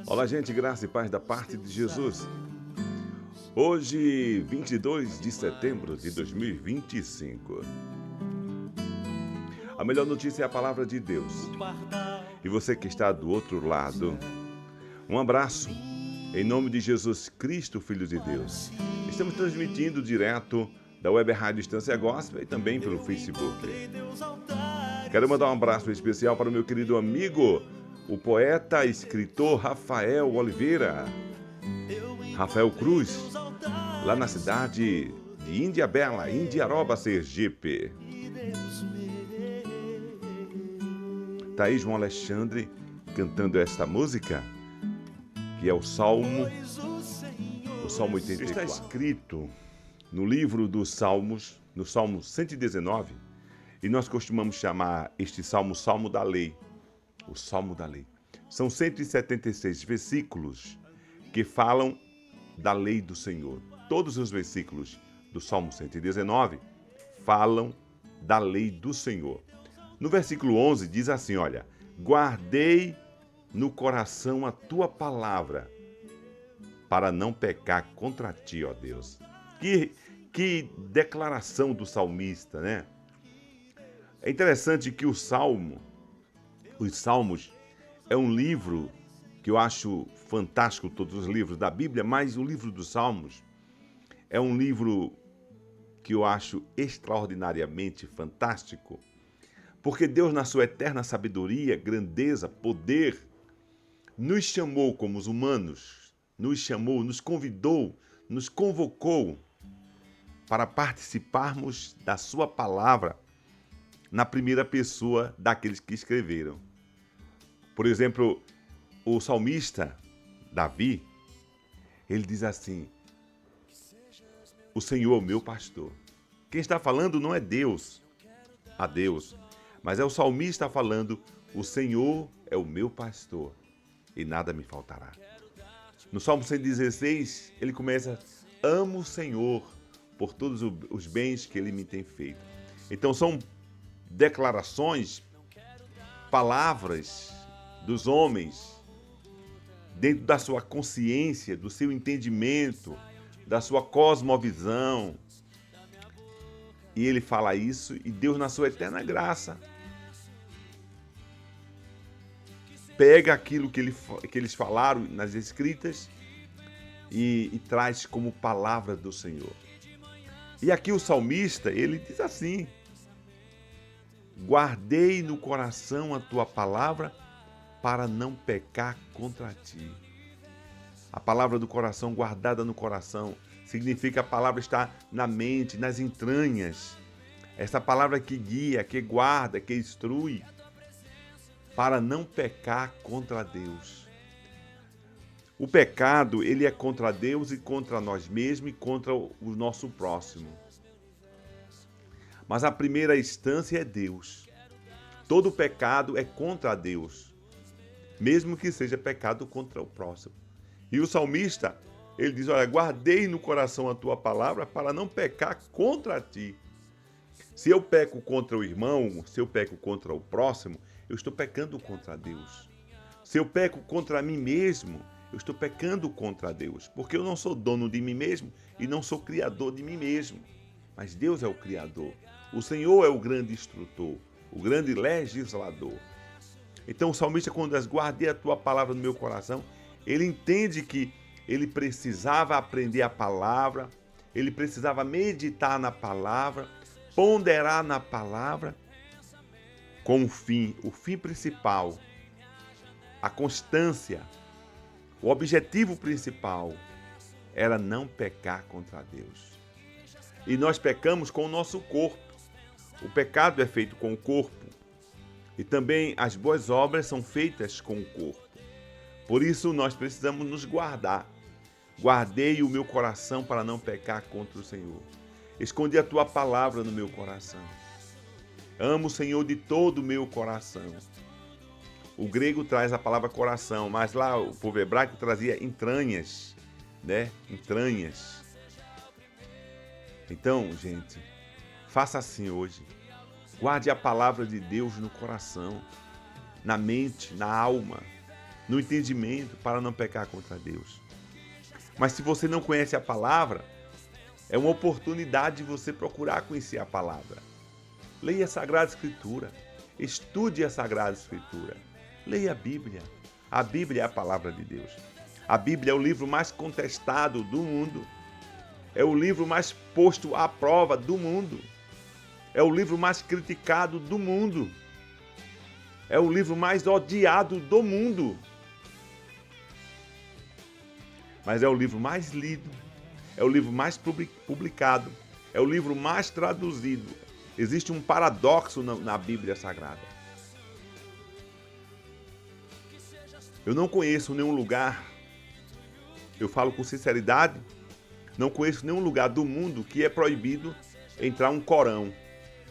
Olá, gente, graça e paz da parte de Jesus. Hoje, 22 de setembro de 2025. A melhor notícia é a palavra de Deus. E você que está do outro lado, um abraço em nome de Jesus Cristo, Filho de Deus. Estamos transmitindo direto da Web Rádio Estância Gospel e também pelo Facebook. Quero mandar um abraço especial para o meu querido amigo, o poeta e escritor Rafael Oliveira, Rafael Cruz, lá na cidade de Indiabela, Indiaroba, Sergipe. Tá aí João Alexandre cantando esta música, que é o Salmo 84. Está escrito no livro dos Salmos, no Salmo 119, e nós costumamos chamar este salmo, o Salmo da Lei. O Salmo da Lei. São 176 versículos que falam da lei do Senhor. Todos os versículos do Salmo 119 falam da lei do Senhor. No versículo 11 diz assim, olha, guardei no coração a tua palavra para não pecar contra ti, ó Deus. Que declaração do salmista, né? É interessante que os Salmos é um livro que eu acho fantástico, todos os livros da Bíblia, mas o livro dos Salmos é um livro que eu acho extraordinariamente fantástico, porque Deus, na sua eterna sabedoria, grandeza, poder, nos chamou como os humanos, nos chamou, nos convidou, nos convocou para participarmos da sua palavra na primeira pessoa daqueles que escreveram. Por exemplo, o salmista Davi, ele diz assim, o Senhor é o meu pastor. Quem está falando não é Deus, a Deus, mas é o salmista falando, o Senhor é o meu pastor e nada me faltará. No Salmo 116, ele começa, amo o Senhor por todos os bens que ele me tem feito. Então são declarações, palavras dos homens, dentro da sua consciência, do seu entendimento, da sua cosmovisão. E ele fala isso, e Deus, na sua eterna graça, pega aquilo que eles falaram nas escritas e traz como palavra do Senhor. E aqui o salmista, ele diz assim, guardei no coração a tua palavra para não pecar contra ti. A palavra do coração, guardada no coração, significa a palavra estar na mente, nas entranhas. Essa palavra que guia, que guarda, que instrui, para não pecar contra Deus. O pecado, ele é contra Deus e contra nós mesmos e contra o nosso próximo. Mas a primeira instância é Deus. Todo pecado é contra Deus, mesmo que seja pecado contra o próximo. E o salmista, ele diz, olha, guardei no coração a tua palavra para não pecar contra ti. Se eu peco contra o irmão, se eu peco contra o próximo, eu estou pecando contra Deus. Se eu peco contra mim mesmo, eu estou pecando contra Deus, porque eu não sou dono de mim mesmo e não sou criador de mim mesmo. Mas Deus é o criador. O Senhor é o grande instrutor, o grande legislador. Então o salmista, quando diz, guardei a tua palavra no meu coração, ele entende que ele precisava aprender a palavra, ele precisava meditar na palavra, ponderar na palavra, com o fim principal, a constância, o objetivo principal era não pecar contra Deus. E nós pecamos com o nosso corpo. O pecado é feito com o corpo. E também as boas obras são feitas com o corpo. Por isso nós precisamos nos guardar. Guardei o meu coração para não pecar contra o Senhor. Escondi a tua palavra no meu coração. Amo o Senhor de todo o meu coração. O grego traz a palavra coração, mas lá o povo hebraico trazia entranhas, né? Entranhas. Então, gente, faça assim hoje. Guarde a palavra de Deus no coração, na mente, na alma. no entendimento para não pecar contra Deus. Mas se você não conhece a palavra, é uma oportunidade de você procurar conhecer a palavra. Leia a Sagrada Escritura, estude a Sagrada Escritura, leia a Bíblia. A Bíblia é a palavra de Deus. A Bíblia é o livro mais contestado do mundo. É o livro mais posto à prova do mundo. É o livro mais criticado do mundo. É o livro mais odiado do mundo. Mas é o livro mais lido. É o livro mais publicado. É o livro mais traduzido. Existe um paradoxo na Bíblia Sagrada. Eu não conheço nenhum lugar, eu falo com sinceridade, não conheço nenhum lugar do mundo que é proibido entrar um Corão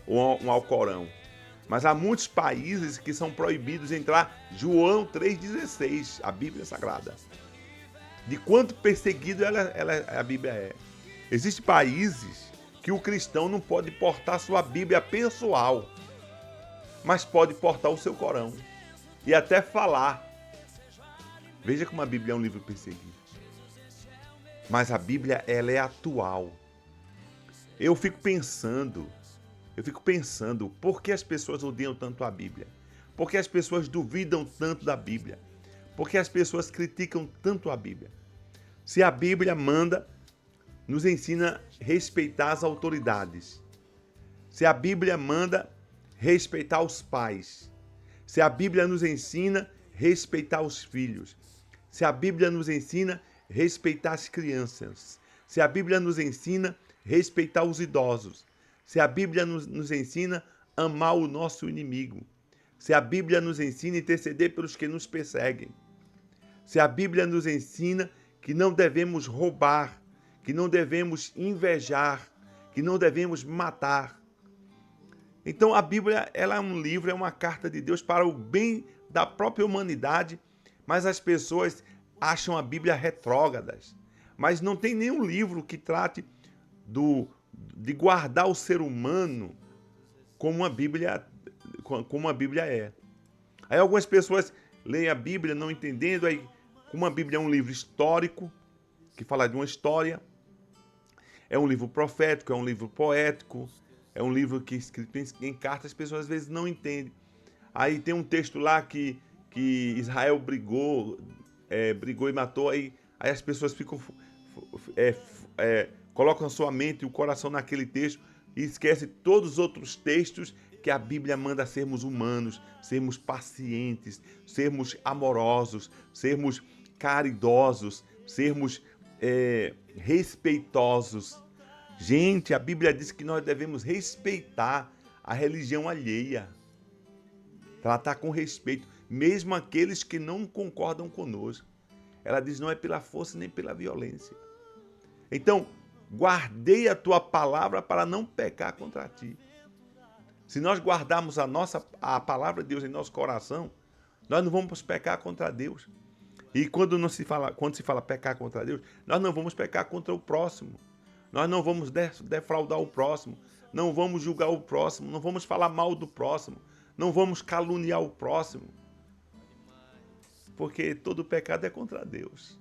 ou um Alcorão. Mas há muitos países que são proibidos entrar João 3,16, a Bíblia Sagrada. De quanto perseguido a Bíblia é. Existem países que o cristão não pode portar sua Bíblia pessoal, mas pode portar o seu Corão e até falar. Veja como a Bíblia é um livro perseguido. Mas a Bíblia, ela é atual. Eu fico pensando, por que as pessoas odeiam tanto a Bíblia? Por que as pessoas duvidam tanto da Bíblia? Por que as pessoas criticam tanto a Bíblia? Se a Bíblia nos ensina a respeitar as autoridades. Se a Bíblia manda respeitar os pais. Se a Bíblia nos ensina a respeitar os filhos. Se a Bíblia nos ensina a respeitar as crianças. Se a Bíblia nos ensina a respeitar os idosos. Se a Bíblia nos ensina a amar o nosso inimigo. Se a Bíblia nos ensina a interceder pelos que nos perseguem. Se a Bíblia nos ensina que não devemos roubar, que não devemos invejar, que não devemos matar. Então a Bíblia, ela é um livro, é uma carta de Deus para o bem da própria humanidade, mas as pessoas acham a Bíblia retrógradas. Mas não tem nenhum livro que trate de guardar o ser humano como a Bíblia é. Aí algumas pessoas leem a Bíblia não entendendo, aí como a Bíblia é um livro histórico, que fala de uma história, é um livro profético, é um livro poético, é um livro que é escrito em cartas, as pessoas às vezes não entendem. Aí tem um texto lá que Israel brigou e matou, aí as pessoas ficam colocam a sua mente e o coração naquele texto e esquecem todos os outros textos que a Bíblia manda sermos humanos, sermos pacientes, sermos amorosos, sermos caridosos, sermos respeitosos. Gente, a Bíblia diz que nós devemos respeitar a religião alheia. Tratar com respeito, mesmo aqueles que não concordam conosco. Ela diz, não é pela força nem pela violência. Então, guardei a tua palavra para não pecar contra ti. Se nós guardarmos a palavra de Deus em nosso coração, nós não vamos pecar contra Deus. E quando se fala pecar contra Deus, nós não vamos pecar contra o próximo. Nós não vamos defraudar o próximo. Não vamos julgar o próximo. Não vamos falar mal do próximo. Não vamos caluniar o próximo. Porque todo pecado é contra Deus.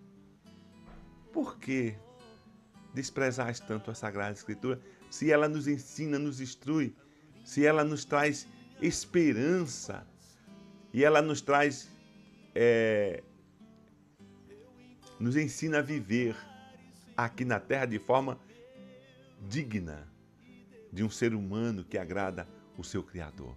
Por que desprezais tanto a Sagrada Escritura? Se ela nos ensina, nos instrui, se ela nos traz esperança e ela nos traz, nos ensina a viver aqui na Terra de forma digna de um ser humano que agrada o seu Criador.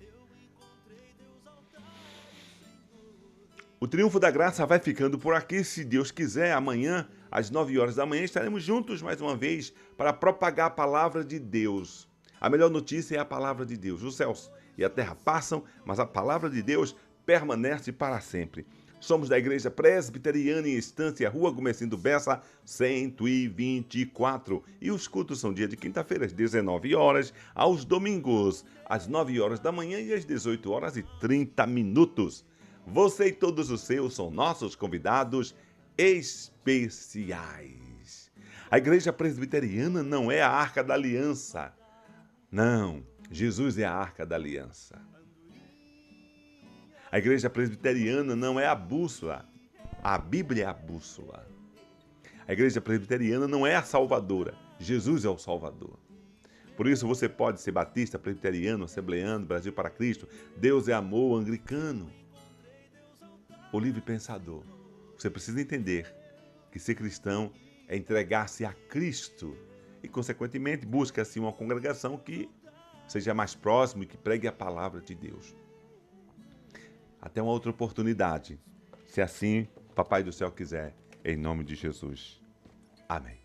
O Triunfo da Graça vai ficando por aqui. Se Deus quiser, amanhã, às 9 horas da manhã, estaremos juntos mais uma vez para propagar a palavra de Deus. A melhor notícia é a palavra de Deus. Os céus e a terra passam, mas a palavra de Deus permanece para sempre. Somos da Igreja Presbiteriana em Estância, Rua Gomercindo Bessa, 124. E os cultos são dia de quinta-feira, às 19 horas, aos domingos, às 9 horas da manhã e às 18 horas e 30 minutos. Você e todos os seus são nossos convidados especiais. A Igreja Presbiteriana não é a Arca da Aliança. Não, Jesus é a Arca da Aliança. A Igreja Presbiteriana não é a bússola. A Bíblia é a bússola. A igreja presbiteriana não é a salvadora. Jesus é o Salvador. Por isso você pode ser batista, presbiteriano, assembleano, Brasil para Cristo, Deus é amor, anglicano, ou livre pensador. Você precisa entender que ser cristão é entregar-se a Cristo e, consequentemente, busca assim uma congregação que seja mais próxima e que pregue a palavra de Deus. Até uma outra oportunidade, se assim Papai do Céu quiser, em nome de Jesus. Amém.